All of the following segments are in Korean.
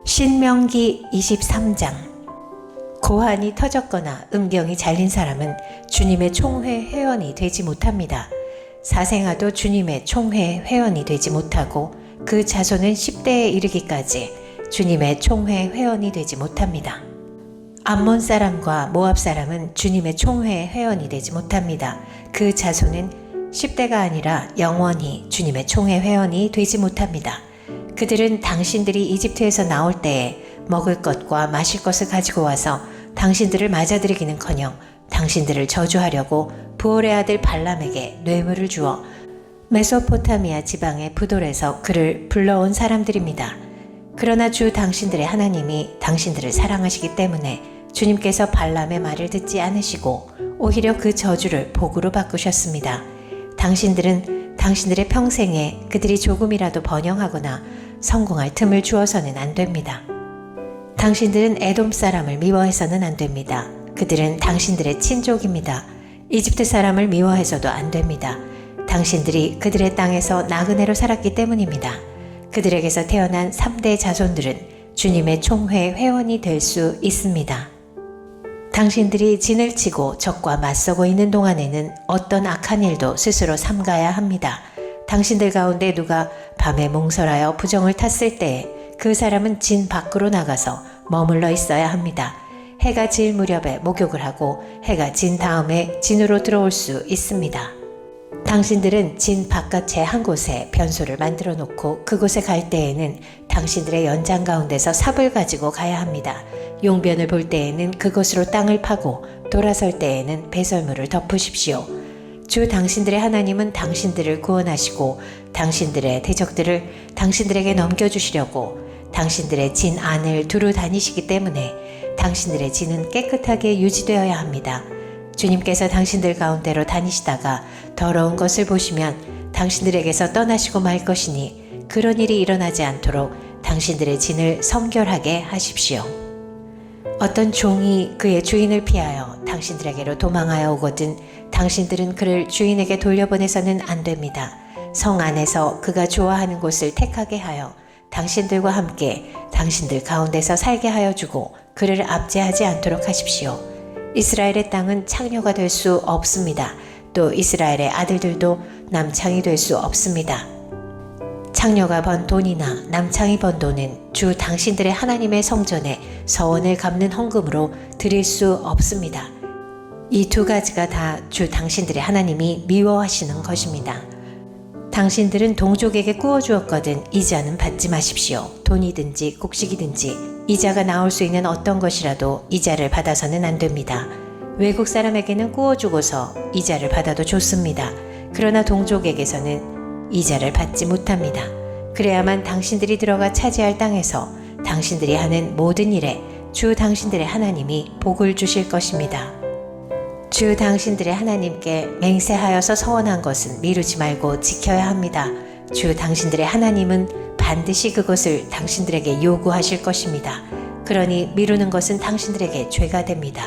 신명기 23장. 고환이 터졌거나 음경이 잘린 사람은 주님의 총회 회원이 되지 못합니다. 사생아도 주님의 총회 회원이 되지 못하고 그 자손은 10대에 이르기까지 주님의 총회 회원이 되지 못합니다. 암몬 사람과 모압 사람은 주님의 총회 회원이 되지 못합니다. 그 자손은 10대가 아니라 영원히 주님의 총회 회원이 되지 못합니다. 그들은 당신들이 이집트에서 나올 때에 먹을 것과 마실 것을 가지고 와서 당신들을 맞아들이기는커녕 당신들을 저주하려고 부올의 아들 발람에게 뇌물을 주어 메소포타미아 지방의 부돌에서 그를 불러온 사람들입니다. 그러나 주 당신들의 하나님이 당신들을 사랑하시기 때문에 주님께서 발람의 말을 듣지 않으시고 오히려 그 저주를 복으로 바꾸셨습니다. 당신들은 당신들의 평생에 그들이 조금이라도 번영하거나 성공할 틈을 주어서는 안 됩니다. 당신들은 에돔 사람을 미워해서는 안 됩니다. 그들은 당신들의 친족입니다. 이집트 사람을 미워해서도 안 됩니다. 당신들이 그들의 땅에서 나그네로 살았기 때문입니다. 그들에게서 태어난 3대 자손들은 주님의 총회 회원이 될 수 있습니다. 당신들이 진을 치고 적과 맞서고 있는 동안에는 어떤 악한 일도 스스로 삼가야 합니다. 당신들 가운데 누가 밤에 몽설하여 부정을 탔을 때에 그 사람은 진 밖으로 나가서 머물러 있어야 합니다. 해가 질 무렵에 목욕을 하고 해가 진 다음에 진으로 들어올 수 있습니다. 당신들은 진 바깥의 한 곳에 변소를 만들어 놓고 그곳에 갈 때에는 당신들의 연장 가운데서 삽을 가지고 가야 합니다. 용변을 볼 때에는 그곳으로 땅을 파고 돌아설 때에는 배설물을 덮으십시오. 주 당신들의 하나님은 당신들을 구원하시고 당신들의 대적들을 당신들에게 넘겨주시려고 당신들의 진 안을 두루 다니시기 때문에 당신들의 진은 깨끗하게 유지되어야 합니다. 주님께서 당신들 가운데로 다니시다가 더러운 것을 보시면 당신들에게서 떠나시고 말 것이니 그런 일이 일어나지 않도록 당신들의 진을 성결하게 하십시오. 어떤 종이 그의 주인을 피하여 당신들에게로 도망하여 오거든 당신들은 그를 주인에게 돌려보내서는 안 됩니다. 성 안에서 그가 좋아하는 곳을 택하게 하여 당신들과 함께 당신들 가운데서 살게 하여 주고 그를 압제하지 않도록 하십시오. 이스라엘의 땅은 창녀가 될 수 없습니다. 또 이스라엘의 아들들도 남창이 될 수 없습니다. 창녀가 번 돈이나 남창이 번 돈은 주 당신들의 하나님의 성전에 서원을 갚는 헌금으로 드릴 수 없습니다. 이 두 가지가 다 주 당신들의 하나님이 미워하시는 것입니다. 당신들은 동족에게 꾸어주었거든 이자는 받지 마십시오. 돈이든지 곡식이든지 이자가 나올 수 있는 어떤 것이라도 이자를 받아서는 안 됩니다. 외국 사람에게는 꾸어주고서 이자를 받아도 좋습니다. 그러나 동족에게서는 이자를 받지 못합니다. 그래야만 당신들이 들어가 차지할 땅에서 당신들이 하는 모든 일에 주 당신들의 하나님이 복을 주실 것입니다. 주 당신들의 하나님께 맹세하여서 서원한 것은 미루지 말고 지켜야 합니다. 주 당신들의 하나님은 반드시 그것을 당신들에게 요구하실 것입니다. 그러니 미루는 것은 당신들에게 죄가 됩니다.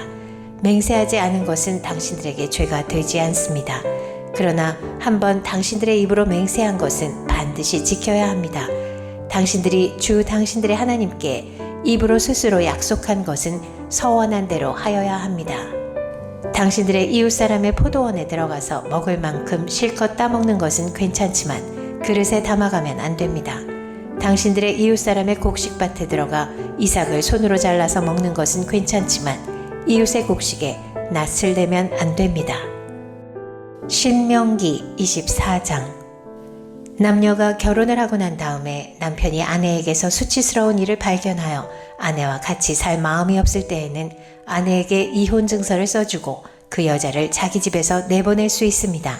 맹세하지 않은 것은 당신들에게 죄가 되지 않습니다. 그러나 한번 당신들의 입으로 맹세한 것은 반드시 지켜야 합니다. 당신들이 주 당신들의 하나님께 입으로 스스로 약속한 것은 서원한 대로 하여야 합니다. 당신들의 이웃 사람의 포도원에 들어가서 먹을 만큼 실컷 따먹는 것은 괜찮지만 그릇에 담아가면 안 됩니다. 당신들의 이웃 사람의 곡식밭에 들어가 이삭을 손으로 잘라서 먹는 것은 괜찮지만 이웃의 곡식에 낯을 대면 안 됩니다. 신명기 24장. 남녀가 결혼을 하고 난 다음에 남편이 아내에게서 수치스러운 일을 발견하여 아내와 같이 살 마음이 없을 때에는 아내에게 이혼 증서를 써주고 그 여자를 자기 집에서 내보낼 수 있습니다.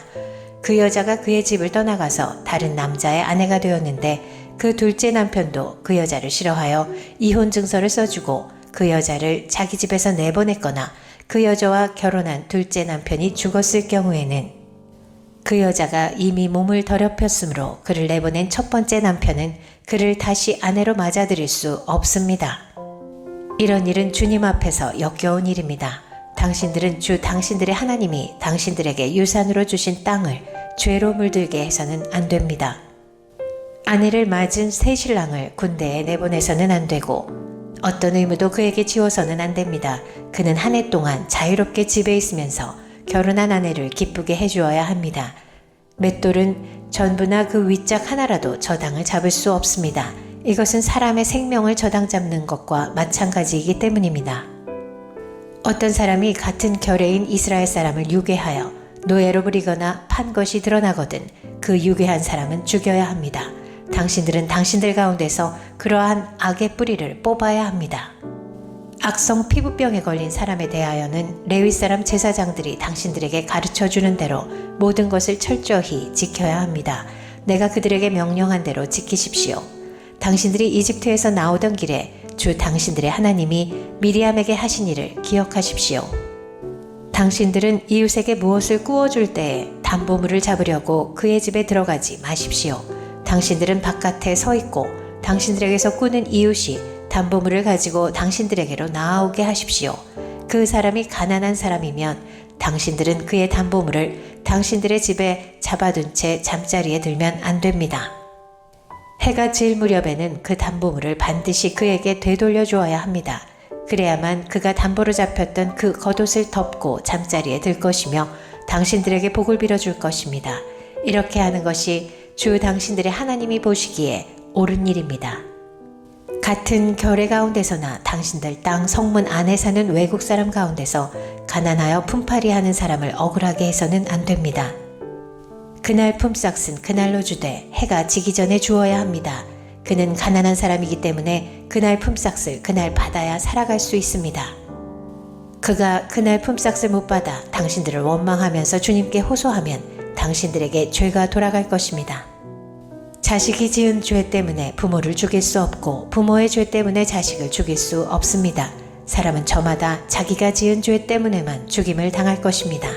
그 여자가 그의 집을 떠나가서 다른 남자의 아내가 되었는데 그 둘째 남편도 그 여자를 싫어하여 이혼 증서를 써주고 그 여자를 자기 집에서 내보냈거나 그 여자와 결혼한 둘째 남편이 죽었을 경우에는 그 여자가 이미 몸을 더럽혔으므로 그를 내보낸 첫 번째 남편은 그를 다시 아내로 맞아들일 수 없습니다. 이런 일은 주님 앞에서 역겨운 일입니다. 당신들은 주 당신들의 하나님이 당신들에게 유산으로 주신 땅을 죄로 물들게 해서는 안 됩니다. 아내를 맞은 새 신랑을 군대에 내보내서는 안 되고 어떤 의무도 그에게 지워서는 안 됩니다. 그는 한 해 동안 자유롭게 집에 있으면서 결혼한 아내를 기쁘게 해주어야 합니다. 맷돌은 전부나 그 윗짝 하나라도 저당을 잡을 수 없습니다. 이것은 사람의 생명을 저당 잡는 것과 마찬가지이기 때문입니다. 어떤 사람이 같은 결례인 이스라엘 사람을 유괴하여 노예로 부리거나 판 것이 드러나거든 그 유괴한 사람은 죽여야 합니다. 당신들은 당신들 가운데서 그러한 악의 뿌리를 뽑아야 합니다. 악성 피부병에 걸린 사람에 대하여는 레위 사람 제사장들이 당신들에게 가르쳐주는 대로 모든 것을 철저히 지켜야 합니다. 내가 그들에게 명령한 대로 지키십시오. 당신들이 이집트에서 나오던 길에 주 당신들의 하나님이 미리암에게 하신 일을 기억하십시오. 당신들은 이웃에게 무엇을 구워줄 때에 담보물을 잡으려고 그의 집에 들어가지 마십시오. 당신들은 바깥에 서 있고 당신들에게서 꾸는 이웃이 담보물을 가지고 당신들에게로 나아오게 하십시오. 그 사람이 가난한 사람이면 당신들은 그의 담보물을 당신들의 집에 잡아둔 채 잠자리에 들면 안 됩니다. 해가 질 무렵에는 그 담보물을 반드시 그에게 되돌려 주어야 합니다. 그래야만 그가 담보로 잡혔던 그 겉옷을 덮고 잠자리에 들 것이며 당신들에게 복을 빌어줄 것입니다. 이렇게 하는 것이 주 당신들의 하나님이 보시기에 옳은 일입니다. 같은 결례 가운데서나 당신들 땅 성문 안에 사는 외국 사람 가운데서 가난하여 품팔이 하는 사람을 억울하게 해서는 안 됩니다. 그날 품삯은 그날로 주되 해가 지기 전에 주어야 합니다. 그는 가난한 사람이기 때문에 그날 품삯을 그날 받아야 살아갈 수 있습니다. 그가 그날 품삯을 못 받아 당신들을 원망하면서 주님께 호소하면 당신들에게 죄가 돌아갈 것입니다. 자식이 지은 죄 때문에 부모를 죽일 수 없고 부모의 죄 때문에 자식을 죽일 수 없습니다. 사람은 저마다 자기가 지은 죄 때문에만 죽임을 당할 것입니다.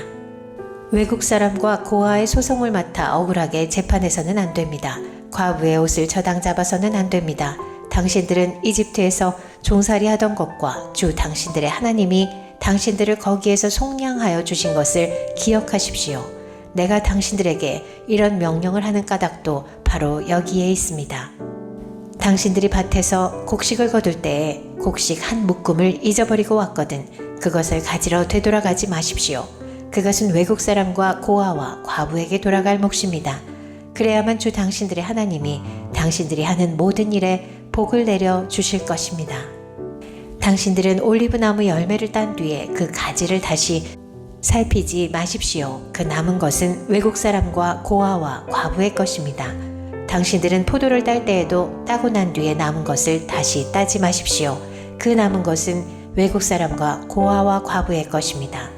외국 사람과 고아의 소송을 맡아 억울하게 재판해서는 안 됩니다. 과부의 옷을 저당 잡아서는 안 됩니다. 당신들은 이집트에서 종살이 하던 것과 주 당신들의 하나님이 당신들을 거기에서 속량하여 주신 것을 기억하십시오. 내가 당신들에게 이런 명령을 하는 까닭도 바로 여기에 있습니다. 당신들이 밭에서 곡식을 거둘 때에 곡식 한 묶음을 잊어버리고 왔거든 그것을 가지러 되돌아가지 마십시오. 그것은 외국 사람과 고아와 과부에게 돌아갈 몫입니다. 그래야만 주 당신들의 하나님이 당신들이 하는 모든 일에 복을 내려 주실 것입니다. 당신들은 올리브나무 열매를 딴 뒤에 그 가지를 다시 살피지 마십시오. 그 남은 것은 외국 사람과 고아와 과부의 것입니다. 당신들은 포도를 딸 때에도 따고 난 뒤에 남은 것을 다시 따지 마십시오. 그 남은 것은 외국 사람과 고아와 과부의 것입니다.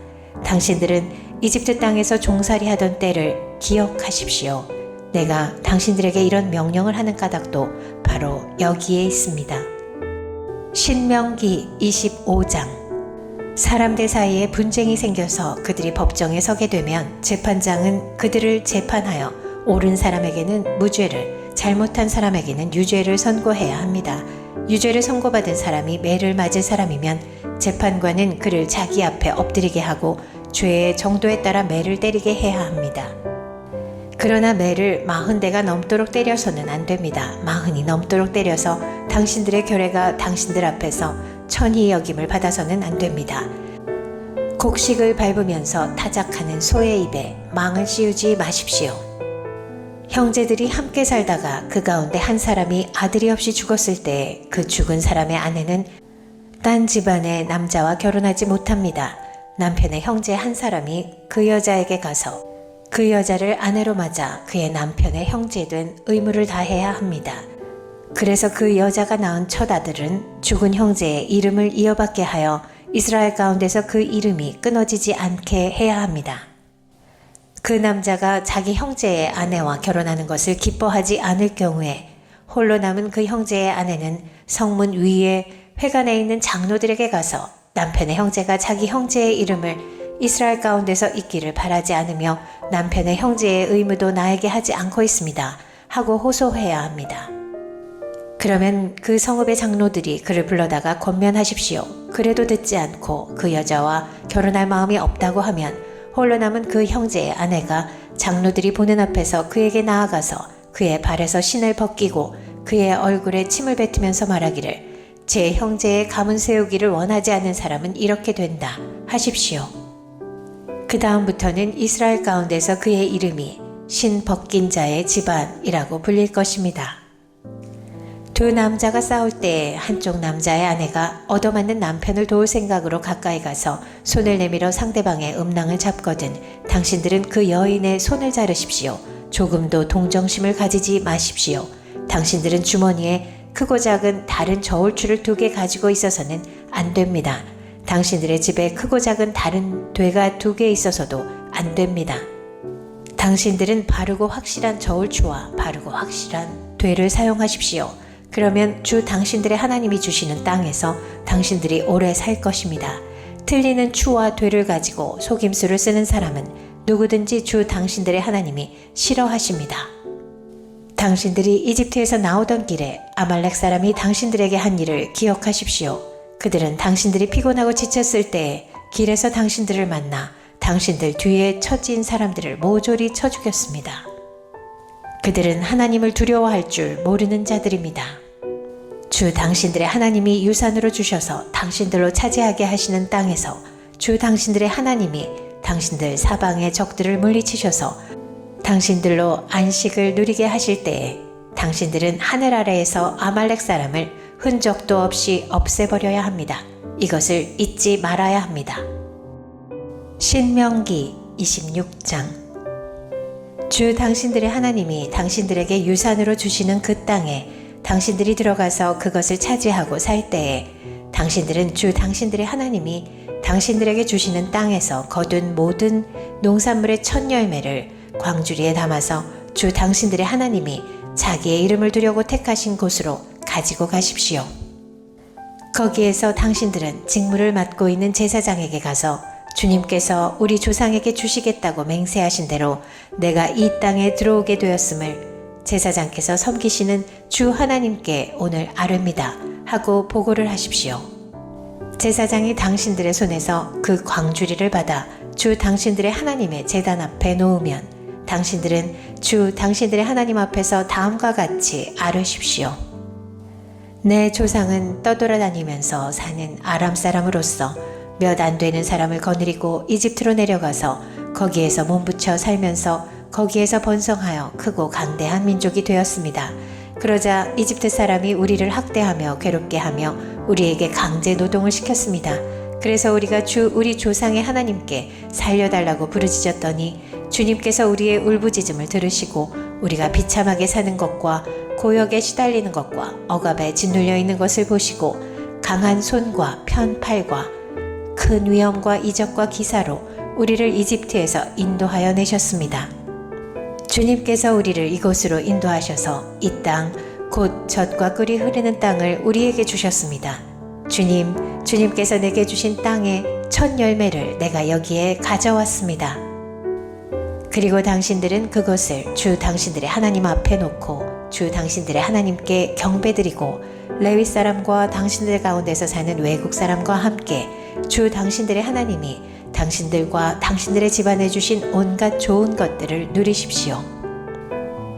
당신들은 이집트 땅에서 종살이 하던 때를 기억하십시오. 내가 당신들에게 이런 명령을 하는 까닭도 바로 여기에 있습니다. 신명기 25장. 사람들 사이에 분쟁이 생겨서 그들이 법정에 서게 되면 재판장은 그들을 재판하여 옳은 사람에게는 무죄를, 잘못한 사람에게는 유죄를 선고해야 합니다. 유죄를 선고받은 사람이 매를 맞을 사람이면 재판관은 그를 자기 앞에 엎드리게 하고 죄의 정도에 따라 매를 때리게 해야 합니다. 그러나 매를 40대가 넘도록 때려서는 안 됩니다. 40이 넘도록 때려서 당신들의 결례가 당신들 앞에서 천히 여김을 받아서는 안 됩니다. 곡식을 밟으면서 타작하는 소의 입에 망을 씌우지 마십시오. 형제들이 함께 살다가 그 가운데 한 사람이 아들이 없이 죽었을 때 그 죽은 사람의 아내는 딴 집안의 남자와 결혼하지 못합니다. 남편의 형제 한 사람이 그 여자에게 가서 그 여자를 아내로 맞아 그의 남편의 형제된 의무를 다해야 합니다. 그래서 그 여자가 낳은 첫 아들은 죽은 형제의 이름을 이어받게 하여 이스라엘 가운데서 그 이름이 끊어지지 않게 해야 합니다. 그 남자가 자기 형제의 아내와 결혼하는 것을 기뻐하지 않을 경우에 홀로 남은 그 형제의 아내는 성문 위에 회관에 있는 장로들에게 가서 남편의 형제가 자기 형제의 이름을 이스라엘 가운데서 있기를 바라지 않으며 남편의 형제의 의무도 나에게 하지 않고 있습니다 하고 호소해야 합니다. 그러면 그 성읍의 장로들이 그를 불러다가 권면하십시오. 그래도 듣지 않고 그 여자와 결혼할 마음이 없다고 하면 홀로 남은 그 형제의 아내가 장로들이 보는 앞에서 그에게 나아가서 그의 발에서 신을 벗기고 그의 얼굴에 침을 뱉으면서 말하기를 제 형제의 가문 세우기를 원하지 않는 사람은 이렇게 된다 하십시오. 그 다음부터는 이스라엘 가운데서 그의 이름이 신 벗긴 자의 집안이라고 불릴 것입니다. 두 남자가 싸울 때 한쪽 남자의 아내가 얻어맞는 남편을 도울 생각으로 가까이 가서 손을 내밀어 상대방의 음낭을 잡거든 당신들은 그 여인의 손을 자르십시오. 조금도 동정심을 가지지 마십시오. 당신들은 주머니에 크고 작은 다른 저울추를 2개 가지고 있어서는 안 됩니다. 당신들의 집에 크고 작은 다른 되가 2개 있어서도 안 됩니다. 당신들은 바르고 확실한 저울추와 바르고 확실한 되를 사용하십시오. 그러면 주 당신들의 하나님이 주시는 땅에서 당신들이 오래 살 것입니다. 틀리는 추와 되를 가지고 속임수를 쓰는 사람은 누구든지 주 당신들의 하나님이 싫어하십니다. 당신들이 이집트에서 나오던 길에 아말렉 사람이 당신들에게 한 일을 기억하십시오. 그들은 당신들이 피곤하고 지쳤을 때에 길에서 당신들을 만나 당신들 뒤에 처진 사람들을 모조리 쳐 죽였습니다. 그들은 하나님을 두려워할 줄 모르는 자들입니다. 주 당신들의 하나님이 유산으로 주셔서 당신들로 차지하게 하시는 땅에서 주 당신들의 하나님이 당신들 사방의 적들을 물리치셔서 당신들로 안식을 누리게 하실 때에 당신들은 하늘 아래에서 아말렉 사람을 흔적도 없이 없애버려야 합니다. 이것을 잊지 말아야 합니다. 신명기 26장. 주 당신들의 하나님이 당신들에게 유산으로 주시는 그 땅에 당신들이 들어가서 그것을 차지하고 살 때에 당신들은 주 당신들의 하나님이 당신들에게 주시는 땅에서 거둔 모든 농산물의 첫 열매를 광주리에 담아서 주 당신들의 하나님이 자기의 이름을 두려고 택하신 곳으로 가지고 가십시오. 거기에서 당신들은 직무를 맡고 있는 제사장에게 가서 주님께서 우리 조상에게 주시겠다고 맹세하신 대로 내가 이 땅에 들어오게 되었음을 제사장께서 섬기시는 주 하나님께 오늘 아뢰입니다 하고 보고를 하십시오. 제사장이 당신들의 손에서 그 광주리를 받아 주 당신들의 하나님의 제단 앞에 놓으면 당신들은 주 당신들의 하나님 앞에서 다음과 같이 아뢰십시오. 내 조상은 떠돌아다니면서 사는 아람 사람으로서 몇 안 되는 사람을 거느리고 이집트로 내려가서 거기에서 몸부쳐 살면서 거기에서 번성하여 크고 강대한 민족이 되었습니다. 그러자 이집트 사람이 우리를 학대하며 괴롭게 하며 우리에게 강제 노동을 시켰습니다. 그래서 우리가 우리 조상의 하나님께 살려달라고 부르짖었더니 주님께서 우리의 울부짖음을 들으시고 우리가 비참하게 사는 것과 고역에 시달리는 것과 억압에 짓눌려 있는 것을 보시고 강한 손과 편 팔과 큰 위험과 이적과 기사로 우리를 이집트에서 인도하여 내셨습니다. 주님께서 우리를 이곳으로 인도하셔서 이 땅 곧 젖과 꿀이 흐르는 땅을 우리에게 주셨습니다. 주님께서 내게 주신 땅의 첫 열매를 내가 여기에 가져왔습니다. 그리고 당신들은 그것을 주 당신들의 하나님 앞에 놓고 주 당신들의 하나님께 경배드리고 레위 사람과 당신들 가운데서 사는 외국 사람과 함께 주 당신들의 하나님이 당신들과 당신들의 집안에 주신 온갖 좋은 것들을 누리십시오.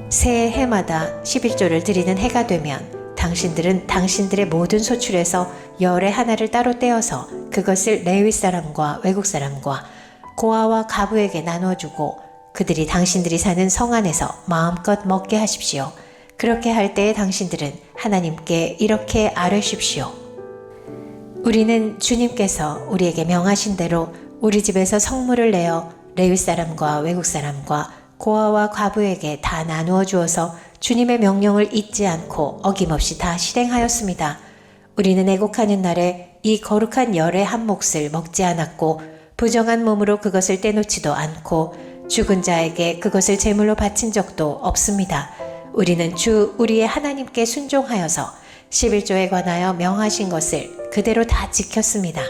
새 해마다 11조를 드리는 해가 되면 당신들은 당신들의 모든 소출에서 열의 하나를 따로 떼어서 그것을 레위 사람과 외국 사람과 고아와 가부에게 나눠주고 그들이 당신들이 사는 성 안에서 마음껏 먹게 하십시오. 그렇게 할 때에 당신들은 하나님께 이렇게 아뢰십시오. 우리는 주님께서 우리에게 명하신 대로 우리 집에서 성물을 내어 레위 사람과 외국 사람과 고아와 과부에게 다 나누어 주어서 주님의 명령을 잊지 않고 어김없이 다 실행하였습니다. 우리는 애곡하는 날에 이 거룩한 열의 한 몫을 먹지 않았고 부정한 몸으로 그것을 떼놓지도 않고 죽은 자에게 그것을 제물로 바친 적도 없습니다. 우리는 우리의 하나님께 순종하여서 11조에 관하여 명하신 것을 그대로 다 지켰습니다.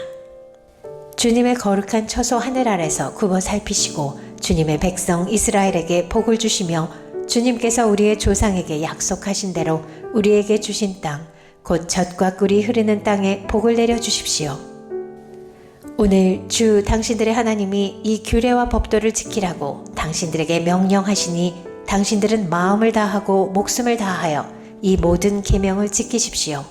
주님의 거룩한 처소 하늘 아래서 굽어 살피시고 주님의 백성 이스라엘에게 복을 주시며 주님께서 우리의 조상에게 약속하신 대로 우리에게 주신 땅, 곧 젖과 꿀이 흐르는 땅에 복을 내려 주십시오. 오늘 당신들의 하나님이 이 규례와 법도를 지키라고 당신들에게 명령하시니 당신들은 마음을 다하고 목숨을 다하여 이 모든 계명을 지키십시오.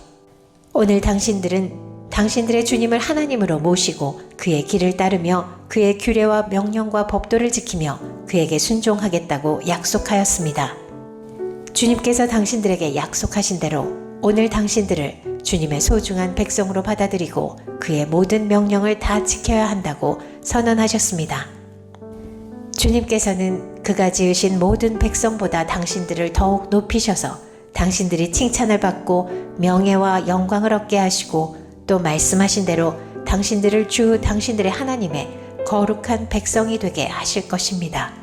오늘 당신들은 당신들의 주님을 하나님으로 모시고 그의 길을 따르며 그의 규례와 명령과 법도를 지키며 그에게 순종하겠다고 약속하였습니다. 주님께서 당신들에게 약속하신 대로 오늘 당신들을 주님의 소중한 백성으로 받아들이고 그의 모든 명령을 다 지켜야 한다고 선언하셨습니다. 주님께서는 그가 지으신 모든 백성보다 당신들을 더욱 높이셔서 당신들이 칭찬을 받고 명예와 영광을 얻게 하시고 또 말씀하신 대로 당신들을 주 당신들의 하나님의 거룩한 백성이 되게 하실 것입니다.